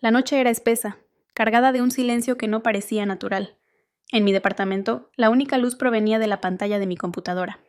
La noche era espesa, cargada de un silencio que no parecía natural. En mi departamento, la única luz provenía de la pantalla de mi computadora.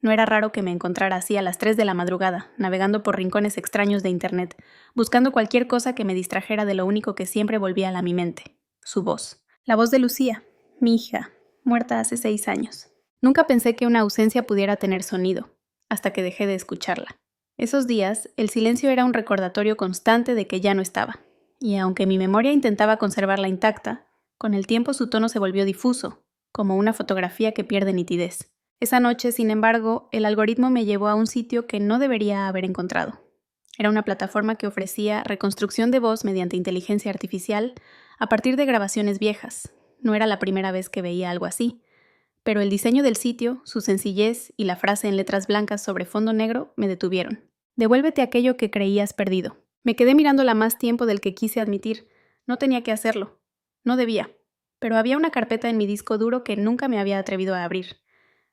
No era raro que me encontrara así a las 3 de la madrugada, navegando por rincones extraños de Internet, buscando cualquier cosa que me distrajera de lo único que siempre volvía a mi mente: su voz. La voz de Lucía, mi hija, muerta hace 6 años. Nunca pensé que una ausencia pudiera tener sonido, hasta que dejé de escucharla. Esos días, el silencio era un recordatorio constante de que ya no estaba. Y aunque mi memoria intentaba conservarla intacta, con el tiempo su tono se volvió difuso, como una fotografía que pierde nitidez. Esa noche, sin embargo, el algoritmo me llevó a un sitio que no debería haber encontrado. Era una plataforma que ofrecía reconstrucción de voz mediante inteligencia artificial a partir de grabaciones viejas. No era la primera vez que veía algo así, pero el diseño del sitio, su sencillez y la frase en letras blancas sobre fondo negro me detuvieron. Devuélvete aquello que creías perdido. Me quedé mirándola más tiempo del que quise admitir. No tenía que hacerlo. No debía. Pero había una carpeta en mi disco duro que nunca me había atrevido a abrir.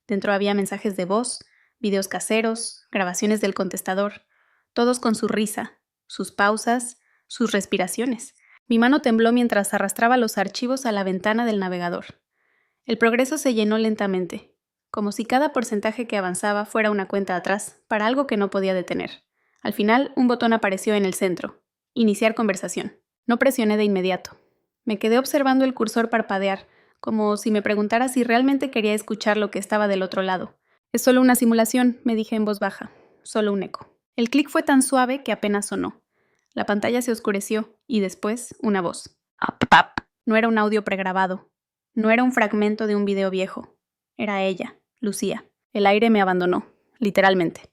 Dentro había mensajes de voz, videos caseros, grabaciones del contestador, todos con su risa, sus pausas, sus respiraciones. Mi mano tembló mientras arrastraba los archivos a la ventana del navegador. El progreso se llenó lentamente, como si cada porcentaje que avanzaba fuera una cuenta atrás, para algo que no podía detener. Al final, un botón apareció en el centro. Iniciar conversación. No presioné de inmediato. Me quedé observando el cursor parpadear, como si me preguntara si realmente quería escuchar lo que estaba del otro lado. Es solo una simulación, me dije en voz baja. Solo un eco. El clic fue tan suave que apenas sonó. La pantalla se oscureció, y después, una voz. Pap. No era un audio pregrabado. No era un fragmento de un video viejo. Era ella, Lucía. El aire me abandonó, literalmente.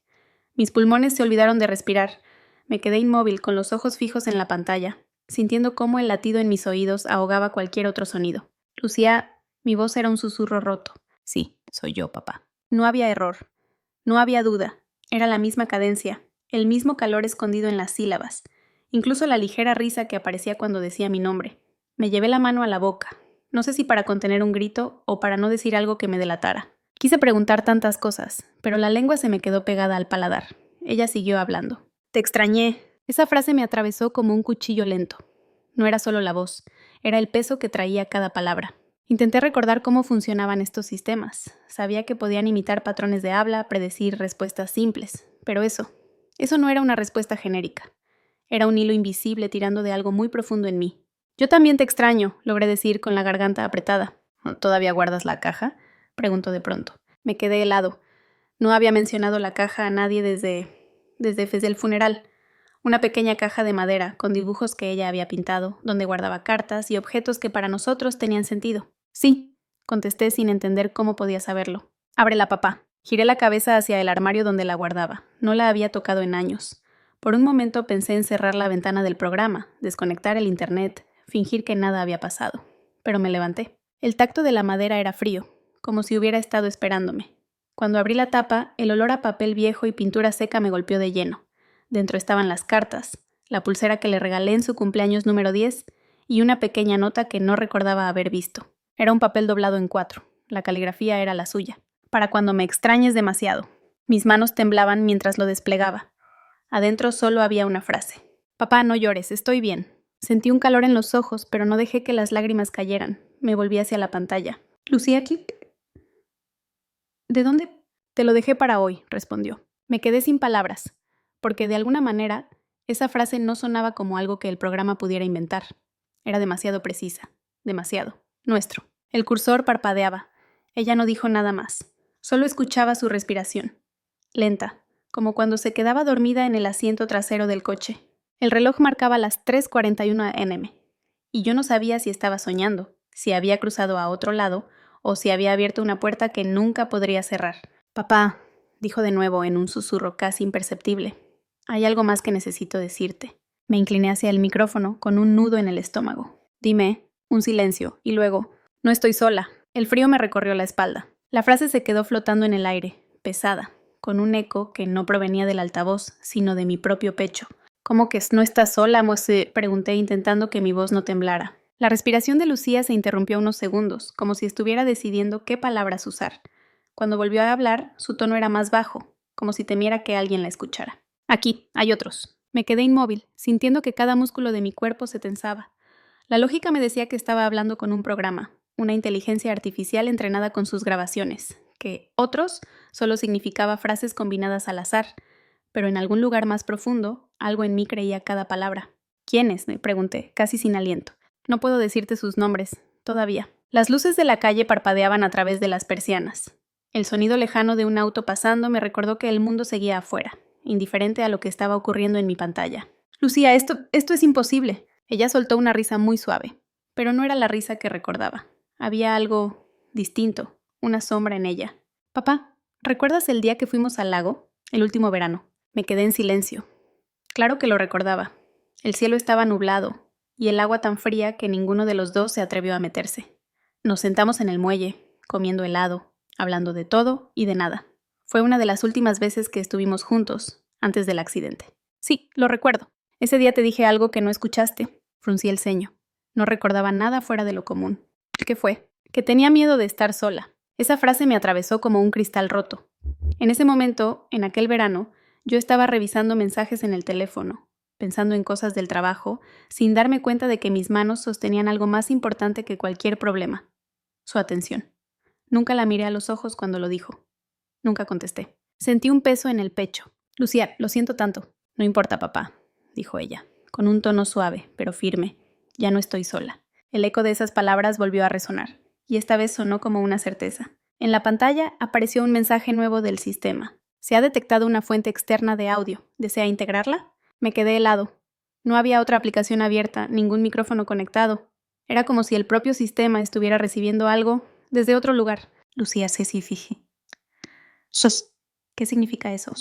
Mis pulmones se olvidaron de respirar. Me quedé inmóvil, con los ojos fijos en la pantalla, sintiendo cómo el latido en mis oídos ahogaba cualquier otro sonido. Lucía, mi voz era un susurro roto. Sí, soy yo, papá. No había error. No había duda. Era la misma cadencia, el mismo calor escondido en las sílabas, incluso la ligera risa que aparecía cuando decía mi nombre. Me llevé la mano a la boca, no sé si para contener un grito o para no decir algo que me delatara. Quise preguntar tantas cosas, pero la lengua se me quedó pegada al paladar. Ella siguió hablando. Te extrañé. Esa frase me atravesó como un cuchillo lento. No era solo la voz, era el peso que traía cada palabra. Intenté recordar cómo funcionaban estos sistemas. Sabía que podían imitar patrones de habla, predecir respuestas simples, pero eso no era una respuesta genérica. Era un hilo invisible tirando de algo muy profundo en mí. Yo también te extraño, logré decir con la garganta apretada. ¿Todavía guardas la caja?, preguntó de pronto. Me quedé helado. No había mencionado la caja a nadie desde el funeral. Una pequeña caja de madera con dibujos que ella había pintado, donde guardaba cartas y objetos que para nosotros tenían sentido. Sí, contesté sin entender cómo podía saberlo. Ábrela, papá. Giré la cabeza hacia el armario donde la guardaba. No la había tocado en años. Por un momento pensé en cerrar la ventana del programa, desconectar el internet, fingir que nada había pasado. Pero me levanté. El tacto de la madera era frío, como si hubiera estado esperándome. Cuando abrí la tapa, el olor a papel viejo y pintura seca me golpeó de lleno. Dentro estaban las cartas, la pulsera que le regalé en su cumpleaños número 10 y una pequeña nota que no recordaba haber visto. Era un papel doblado en 4. La caligrafía era la suya. Para cuando me extrañes demasiado. Mis manos temblaban mientras lo desplegaba. Adentro solo había una frase. Papá, no llores, estoy bien. Sentí un calor en los ojos, pero no dejé que las lágrimas cayeran. Me volví hacia la pantalla. Lucía, ¿de dónde? Te lo dejé para hoy, respondió. Me quedé sin palabras, porque de alguna manera esa frase no sonaba como algo que el programa pudiera inventar. Era demasiado precisa, demasiado. Nuestro. El cursor parpadeaba. Ella no dijo nada más. Solo escuchaba su respiración. Lenta, como cuando se quedaba dormida en el asiento trasero del coche. El reloj marcaba las 3:41 am, y yo no sabía si estaba soñando, si había cruzado a otro lado, o si había abierto una puerta que nunca podría cerrar. Papá, dijo de nuevo en un susurro casi imperceptible. Hay algo más que necesito decirte. Me incliné hacia el micrófono con un nudo en el estómago. Dime. Un silencio, y luego, no estoy sola. El frío me recorrió la espalda. La frase se quedó flotando en el aire, pesada, con un eco que no provenía del altavoz, sino de mi propio pecho. ¿Cómo que no estás sola, Mose?, pregunté intentando que mi voz no temblara. La respiración de Lucía se interrumpió unos segundos, como si estuviera decidiendo qué palabras usar. Cuando volvió a hablar, su tono era más bajo, como si temiera que alguien la escuchara. Aquí, hay otros. Me quedé inmóvil, sintiendo que cada músculo de mi cuerpo se tensaba. La lógica me decía que estaba hablando con un programa, una inteligencia artificial entrenada con sus grabaciones, que otros solo significaba frases combinadas al azar, pero en algún lugar más profundo, algo en mí creía cada palabra. ¿Quiénes?, me pregunté, casi sin aliento. No puedo decirte sus nombres, todavía. Las luces de la calle parpadeaban a través de las persianas. El sonido lejano de un auto pasando me recordó que el mundo seguía afuera, indiferente a lo que estaba ocurriendo en mi pantalla. Lucía, esto es imposible. Ella soltó una risa muy suave, pero no era la risa que recordaba. Había algo distinto, una sombra en ella. Papá, ¿recuerdas el día que fuimos al lago? El último verano. Me quedé en silencio. Claro que lo recordaba. El cielo estaba nublado, y el agua tan fría que ninguno de los dos se atrevió a meterse. Nos sentamos en el muelle, comiendo helado, hablando de todo y de nada. Fue una de las últimas veces que estuvimos juntos, antes del accidente. Sí, lo recuerdo. Ese día te dije algo que no escuchaste. Fruncí el ceño. No recordaba nada fuera de lo común. ¿Qué fue? Que tenía miedo de estar sola. Esa frase me atravesó como un cristal roto. En ese momento, en aquel verano, yo estaba revisando mensajes en el teléfono, pensando en cosas del trabajo, sin darme cuenta de que mis manos sostenían algo más importante que cualquier problema: su atención. Nunca la miré a los ojos cuando lo dijo. Nunca contesté. Sentí un peso en el pecho. Lucía, lo siento tanto. No importa, papá, dijo ella, con un tono suave, pero firme. Ya no estoy sola. El eco de esas palabras volvió a resonar, y esta vez sonó como una certeza. En la pantalla apareció un mensaje nuevo del sistema. Se ha detectado una fuente externa de audio. ¿Desea integrarla? Me quedé helado. No había otra aplicación abierta, ningún micrófono conectado. Era como si el propio sistema estuviera recibiendo algo desde otro lugar. Lucía fije. Sos. ¿Qué significa eso?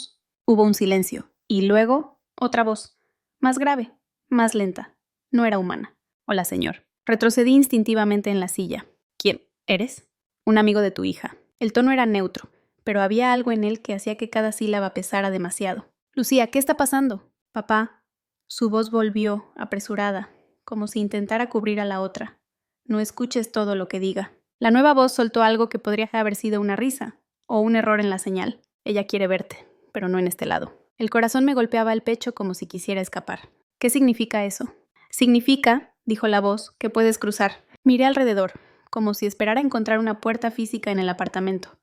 Hubo un silencio, y luego otra voz, más grave, más lenta. No era humana. Hola, señor. Retrocedí instintivamente en la silla. ¿Quién eres? Un amigo de tu hija. El tono era neutro, pero había algo en él que hacía que cada sílaba pesara demasiado. Lucía, ¿qué está pasando? Papá. Su voz volvió, apresurada, como si intentara cubrir a la otra. No escuches todo lo que diga. La nueva voz soltó algo que podría haber sido una risa, o un error en la señal. Ella quiere verte, pero no en este lado. El corazón me golpeaba el pecho como si quisiera escapar. ¿Qué significa eso? Significa, dijo la voz, que puedes cruzar. Miré alrededor, como si esperara encontrar una puerta física en el apartamento.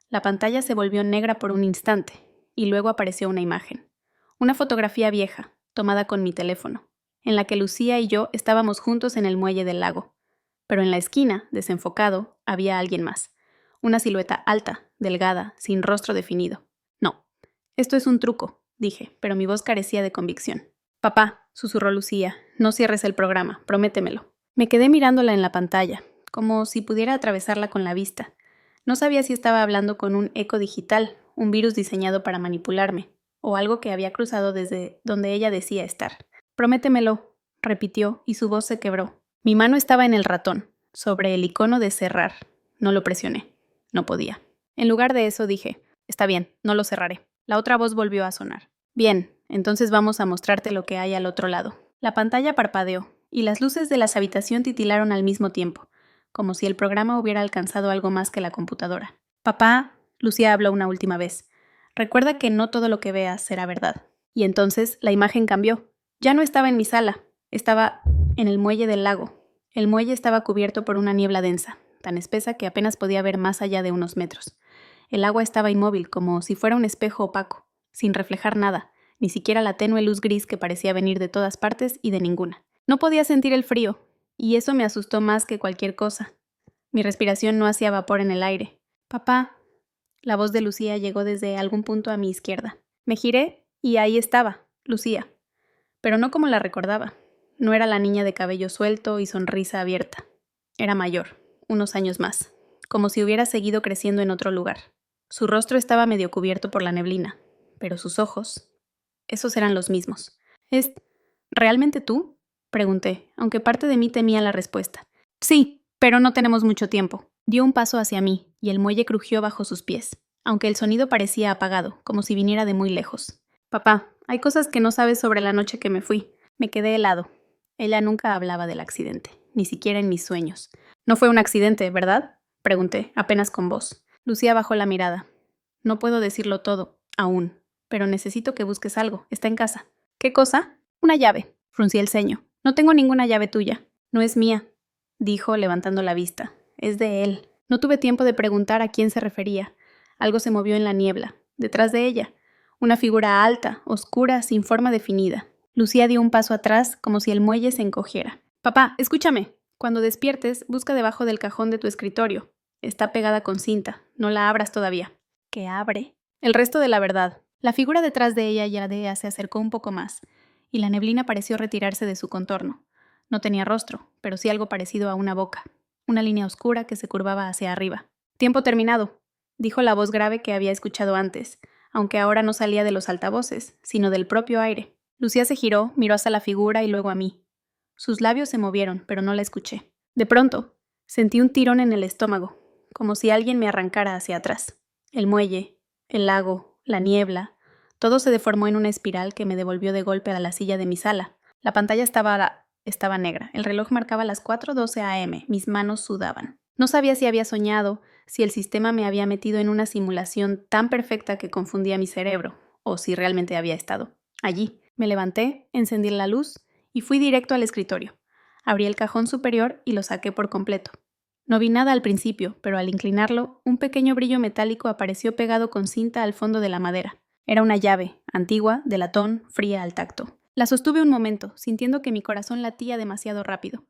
La pantalla se volvió negra por un instante, y luego apareció una imagen. Una fotografía vieja, tomada con mi teléfono, en la que Lucía y yo estábamos juntos en el muelle del lago. Pero en la esquina, desenfocado, había alguien más. Una silueta alta, delgada, sin rostro definido. No, esto es un truco, dije, pero mi voz carecía de convicción. Papá, susurró Lucía, no cierres el programa, prométemelo. Me quedé mirándola en la pantalla, como si pudiera atravesarla con la vista. No sabía si estaba hablando con un eco digital, un virus diseñado para manipularme, o algo que había cruzado desde donde ella decía estar. Prométemelo, repitió, y su voz se quebró. Mi mano estaba en el ratón, sobre el icono de cerrar. No lo presioné. No podía. En lugar de eso dije, está bien, no lo cerraré. La otra voz volvió a sonar. Bien, entonces vamos a mostrarte lo que hay al otro lado. La pantalla parpadeó, y las luces de la habitación titilaron al mismo tiempo, como si el programa hubiera alcanzado algo más que la computadora. Papá, Lucía habló una última vez, recuerda que no todo lo que veas será verdad. Y entonces la imagen cambió. Ya no estaba en mi sala, estaba en el muelle del lago. El muelle estaba cubierto por una niebla densa, tan espesa que apenas podía ver más allá de unos metros. El agua estaba inmóvil, como si fuera un espejo opaco, sin reflejar nada, ni siquiera la tenue luz gris que parecía venir de todas partes y de ninguna. No podía sentir el frío, y eso me asustó más que cualquier cosa. Mi respiración no hacía vapor en el aire. Papá. La voz de Lucía llegó desde algún punto a mi izquierda. Me giré y ahí estaba, Lucía. Pero no como la recordaba. No era la niña de cabello suelto y sonrisa abierta. Era mayor, unos años más, como si hubiera seguido creciendo en otro lugar. Su rostro estaba medio cubierto por la neblina, pero sus ojos, esos eran los mismos. ¿Es realmente tú?, pregunté, aunque parte de mí temía la respuesta. Sí, pero no tenemos mucho tiempo. Dio un paso hacia mí, y el muelle crujió bajo sus pies, aunque el sonido parecía apagado, como si viniera de muy lejos. Papá, hay cosas que no sabes sobre la noche que me fui. Me quedé helado. Ella nunca hablaba del accidente, ni siquiera en mis sueños. No fue un accidente, ¿verdad?, pregunté, apenas con voz. Lucía bajó la mirada. No puedo decirlo todo, aún, pero necesito que busques algo. Está en casa. ¿Qué cosa? Una llave. Fruncí el ceño. No tengo ninguna llave tuya. No es mía, dijo levantando la vista. Es de él. No tuve tiempo de preguntar a quién se refería. Algo se movió en la niebla, detrás de ella. Una figura alta, oscura, sin forma definida. Lucía dio un paso atrás, como si el muelle se encogiera. Papá, escúchame. Cuando despiertes, busca debajo del cajón de tu escritorio. Está pegada con cinta. No la abras todavía. ¿Qué abre? El resto de la verdad. La figura detrás de ella Yadea se acercó un poco más, y la neblina pareció retirarse de su contorno. No tenía rostro, pero sí algo parecido a una boca. Una línea oscura que se curvaba hacia arriba. Tiempo terminado, dijo la voz grave que había escuchado antes, aunque ahora no salía de los altavoces, sino del propio aire. Lucía se giró, miró hacia la figura y luego a mí. Sus labios se movieron, pero no la escuché. De pronto, sentí un tirón en el estómago, como si alguien me arrancara hacia atrás. El muelle, el lago, la niebla, todo se deformó en una espiral que me devolvió de golpe a la silla de mi sala. La pantalla estaba negra. El reloj marcaba las 4:12 a.m. Mis manos sudaban. No sabía si había soñado, si el sistema me había metido en una simulación tan perfecta que confundía mi cerebro, o si realmente había estado allí. Me levanté, encendí la luz y fui directo al escritorio. Abrí el cajón superior y lo saqué por completo. No vi nada al principio, pero al inclinarlo, un pequeño brillo metálico apareció pegado con cinta al fondo de la madera. Era una llave, antigua, de latón, fría al tacto. La sostuve un momento, sintiendo que mi corazón latía demasiado rápido.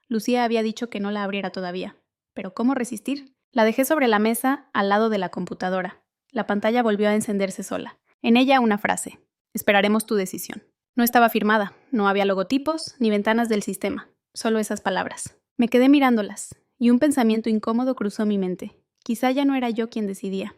Lucía había dicho que no la abriera todavía. ¿Pero cómo resistir? La dejé sobre la mesa, al lado de la computadora. La pantalla volvió a encenderse sola. En ella una frase. Esperaremos tu decisión. No estaba firmada, no había logotipos ni ventanas del sistema, solo esas palabras. Me quedé mirándolas, y un pensamiento incómodo cruzó mi mente. Quizá ya no era yo quien decidía.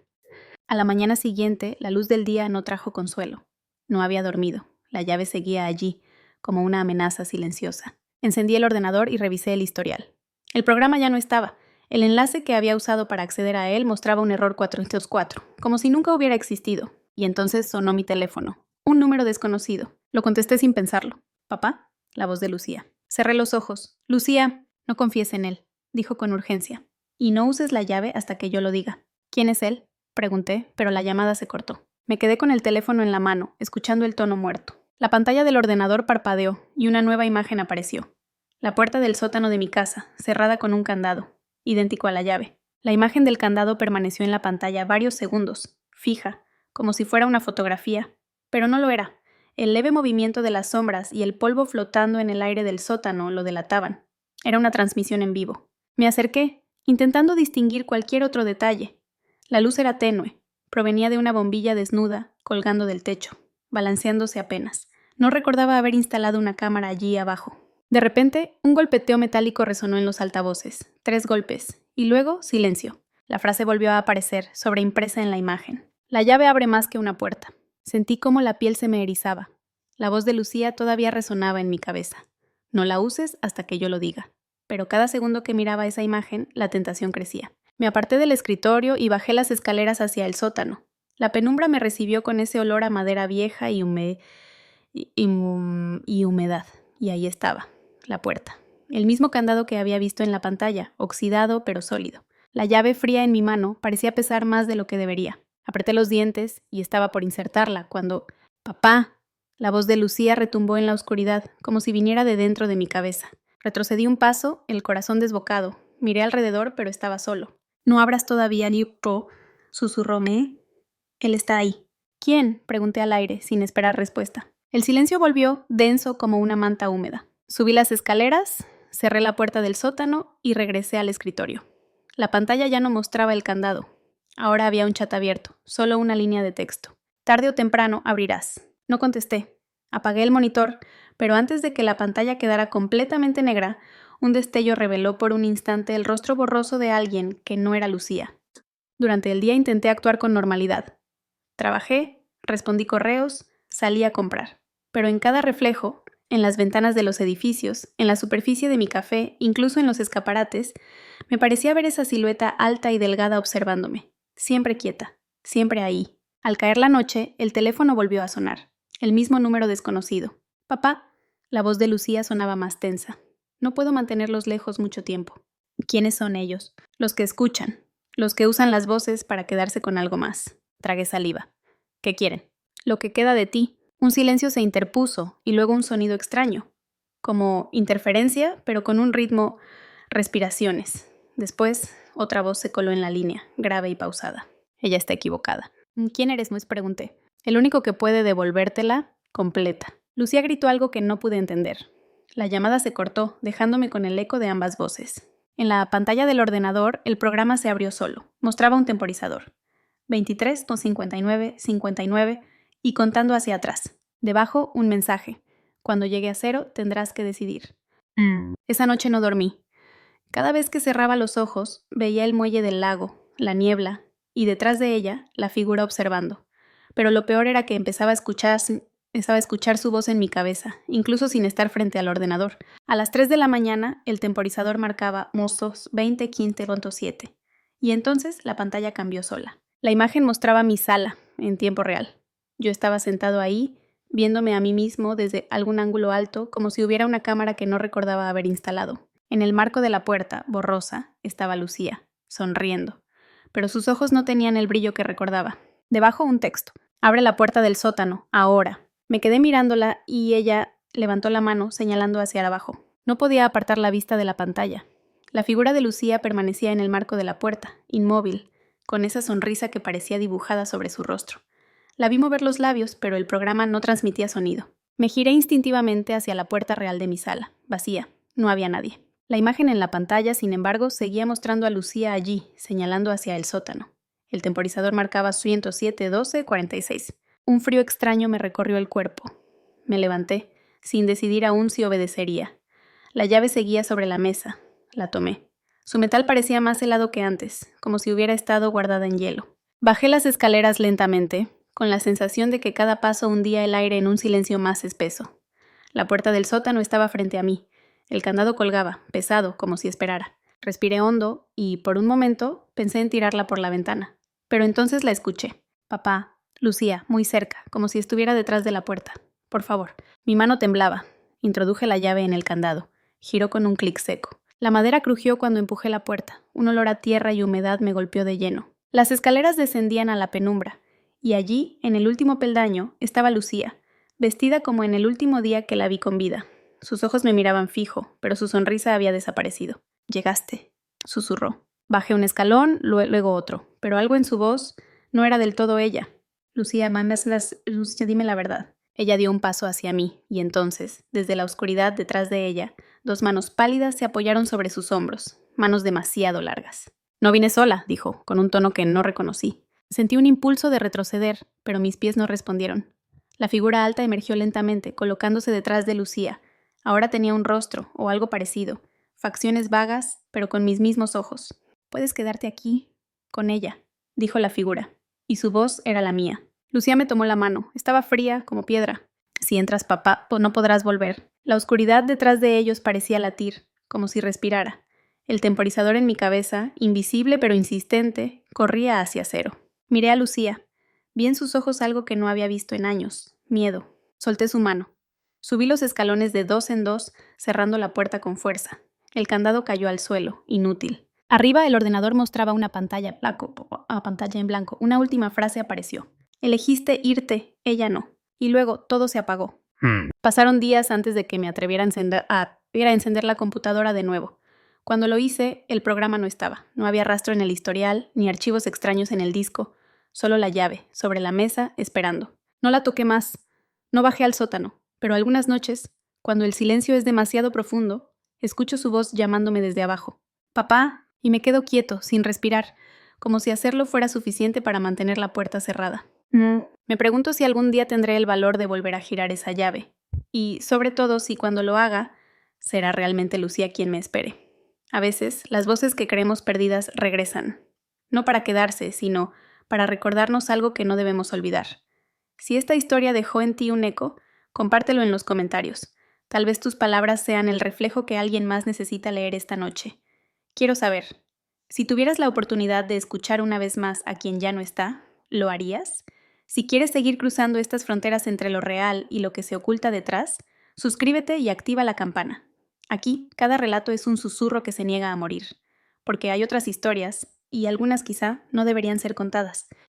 A la mañana siguiente, la luz del día no trajo consuelo. No había dormido. La llave seguía allí, como una amenaza silenciosa. Encendí el ordenador y revisé el historial. El programa ya no estaba. El enlace que había usado para acceder a él mostraba un error 404, como si nunca hubiera existido. Y entonces sonó mi teléfono. Un número desconocido. Lo contesté sin pensarlo. ¿Papá? La voz de Lucía. Cerré los ojos. Lucía, no confíes en él, dijo con urgencia. Y no uses la llave hasta que yo lo diga. ¿Quién es él? Pregunté, pero la llamada se cortó. Me quedé con el teléfono en la mano, escuchando el tono muerto. La pantalla del ordenador parpadeó y una nueva imagen apareció. La puerta del sótano de mi casa, cerrada con un candado, idéntico a la llave. La imagen del candado permaneció en la pantalla varios segundos, fija, como si fuera una fotografía, pero no lo era. El leve movimiento de las sombras y el polvo flotando en el aire del sótano lo delataban. Era una transmisión en vivo. Me acerqué, intentando distinguir cualquier otro detalle. La luz era tenue, provenía de una bombilla desnuda, colgando del techo, balanceándose apenas. No recordaba haber instalado una cámara allí abajo. De repente, un golpeteo metálico resonó en los altavoces. 3 golpes, y luego silencio. La frase volvió a aparecer, sobreimpresa en la imagen. La llave abre más que una puerta. Sentí cómo la piel se me erizaba. La voz de Lucía todavía resonaba en mi cabeza. No la uses hasta que yo lo diga. Pero cada segundo que miraba esa imagen, la tentación crecía. Me aparté del escritorio y bajé las escaleras hacia el sótano. La penumbra me recibió con ese olor a madera vieja y humedad. Y ahí estaba, la puerta. El mismo candado que había visto en la pantalla, oxidado pero sólido. La llave fría en mi mano parecía pesar más de lo que debería. Apreté los dientes y estaba por insertarla cuando... ¡Papá! La voz de Lucía retumbó en la oscuridad, como si viniera de dentro de mi cabeza. Retrocedí un paso, el corazón desbocado. Miré alrededor, pero estaba solo. «No abras todavía, Nico», susurróme. «Él está ahí». «¿Quién?», pregunté al aire, sin esperar respuesta. El silencio volvió, denso como una manta húmeda. Subí las escaleras, cerré la puerta del sótano y regresé al escritorio. La pantalla ya no mostraba el candado. Ahora había un chat abierto, solo una línea de texto. «Tarde o temprano abrirás». No contesté. Apagué el monitor, pero antes de que la pantalla quedara completamente negra, un destello reveló por un instante el rostro borroso de alguien que no era Lucía. Durante el día intenté actuar con normalidad. Trabajé, respondí correos, salí a comprar. Pero en cada reflejo, en las ventanas de los edificios, en la superficie de mi café, incluso en los escaparates, me parecía ver esa silueta alta y delgada observándome. Siempre quieta, siempre ahí. Al caer la noche, el teléfono volvió a sonar. El mismo número desconocido. «Papá». La voz de Lucía sonaba más tensa. No puedo mantenerlos lejos mucho tiempo. ¿Quiénes son ellos? Los que escuchan. Los que usan las voces para quedarse con algo más. Tragué saliva. ¿Qué quieren? Lo que queda de ti. Un silencio se interpuso y luego un sonido extraño, como interferencia, pero con un ritmo, respiraciones. Después, otra voz se coló en la línea, grave y pausada. Ella está equivocada. ¿Quién eres? Me pregunté. El único que puede devolvértela completa. Lucía gritó algo que no pude entender. La llamada se cortó, dejándome con el eco de ambas voces. En la pantalla del ordenador, el programa se abrió solo. Mostraba un temporizador. 23 con 59, 59 y contando hacia atrás. Debajo, un mensaje. Cuando llegue a 0, tendrás que decidir. Esa noche no dormí. Cada vez que cerraba los ojos, veía el muelle del lago, la niebla, y detrás de ella, la figura observando. Pero lo peor era que empezaba a escuchar su voz en mi cabeza, incluso sin estar frente al ordenador. A las 3 de la mañana, el temporizador marcaba Mossos 2015.7, y entonces la pantalla cambió sola. La imagen mostraba mi sala, en tiempo real. Yo estaba sentado ahí, viéndome a mí mismo desde algún ángulo alto, como si hubiera una cámara que no recordaba haber instalado. En el marco de la puerta, borrosa, estaba Lucía, sonriendo. Pero sus ojos no tenían el brillo que recordaba. Debajo un texto. Abre la puerta del sótano, ahora. Me quedé mirándola y ella levantó la mano señalando hacia abajo. No podía apartar la vista de la pantalla. La figura de Lucía permanecía en el marco de la puerta, inmóvil, con esa sonrisa que parecía dibujada sobre su rostro. La vi mover los labios, pero el programa no transmitía sonido. Me giré instintivamente hacia la puerta real de mi sala, vacía. No había nadie. La imagen en la pantalla, sin embargo, seguía mostrando a Lucía allí, señalando hacia el sótano. El temporizador marcaba 107-12-46. Un frío extraño me recorrió el cuerpo. Me levanté, sin decidir aún si obedecería. La llave seguía sobre la mesa. La tomé. Su metal parecía más helado que antes, como si hubiera estado guardada en hielo. Bajé las escaleras lentamente, con la sensación de que cada paso hundía el aire en un silencio más espeso. La puerta del sótano estaba frente a mí. El candado colgaba, pesado, como si esperara. Respiré hondo y, por un momento, pensé en tirarla por la ventana. Pero entonces la escuché. Papá, Lucía, muy cerca, como si estuviera detrás de la puerta. Por favor. Mi mano temblaba. Introduje la llave en el candado. Giró con un clic seco. La madera crujió cuando empujé la puerta. Un olor a tierra y humedad me golpeó de lleno. Las escaleras descendían a la penumbra, y allí, en el último peldaño, estaba Lucía, vestida como en el último día que la vi con vida. Sus ojos me miraban fijo, pero su sonrisa había desaparecido. «Llegaste», susurró. Bajé un escalón, luego otro, pero algo en su voz no era del todo ella. «Lucía, Lucía, dime la verdad». Ella dio un paso hacia mí, y entonces, desde la oscuridad detrás de ella, 2 manos pálidas se apoyaron sobre sus hombros, manos demasiado largas. «No vine sola», dijo, con un tono que no reconocí. Sentí un impulso de retroceder, pero mis pies no respondieron. La figura alta emergió lentamente, colocándose detrás de Lucía. Ahora tenía un rostro, o algo parecido, facciones vagas, pero con mis mismos ojos. «Puedes quedarte aquí, con ella», dijo la figura, y su voz era la mía. Lucía me tomó la mano, estaba fría como piedra. «Si entras, papá, no podrás volver». La oscuridad detrás de ellos parecía latir, como si respirara. El temporizador en mi cabeza, invisible pero insistente, corría hacia 0. Miré a Lucía. Vi en sus ojos algo que no había visto en años, miedo. Solté su mano. Subí los escalones de 2 en 2, cerrando la puerta con fuerza. El candado cayó al suelo, inútil. Arriba el ordenador mostraba una pantalla en blanco. Una última frase apareció. «Elegiste irte, ella no». Y luego todo se apagó. Pasaron días antes de que me atreviera a encender la computadora de nuevo. Cuando lo hice, el programa no estaba. No había rastro en el historial, ni archivos extraños en el disco. Solo la llave, sobre la mesa, esperando. No la toqué más. No bajé al sótano. Pero algunas noches, cuando el silencio es demasiado profundo, escucho su voz llamándome desde abajo. «Papá», y me quedo quieto, sin respirar, como si hacerlo fuera suficiente para mantener la puerta cerrada. Me pregunto si algún día tendré el valor de volver a girar esa llave. Y, sobre todo, si cuando lo haga, será realmente Lucía quien me espere. A veces, las voces que creemos perdidas regresan. No para quedarse, sino para recordarnos algo que no debemos olvidar. Si esta historia dejó en ti un eco, compártelo en los comentarios. Tal vez tus palabras sean el reflejo que alguien más necesita leer esta noche. Quiero saber, si tuvieras la oportunidad de escuchar una vez más a quien ya no está, ¿lo harías? Si quieres seguir cruzando estas fronteras entre lo real y lo que se oculta detrás, suscríbete y activa la campana. Aquí, cada relato es un susurro que se niega a morir, porque hay otras historias, y algunas quizá no deberían ser contadas.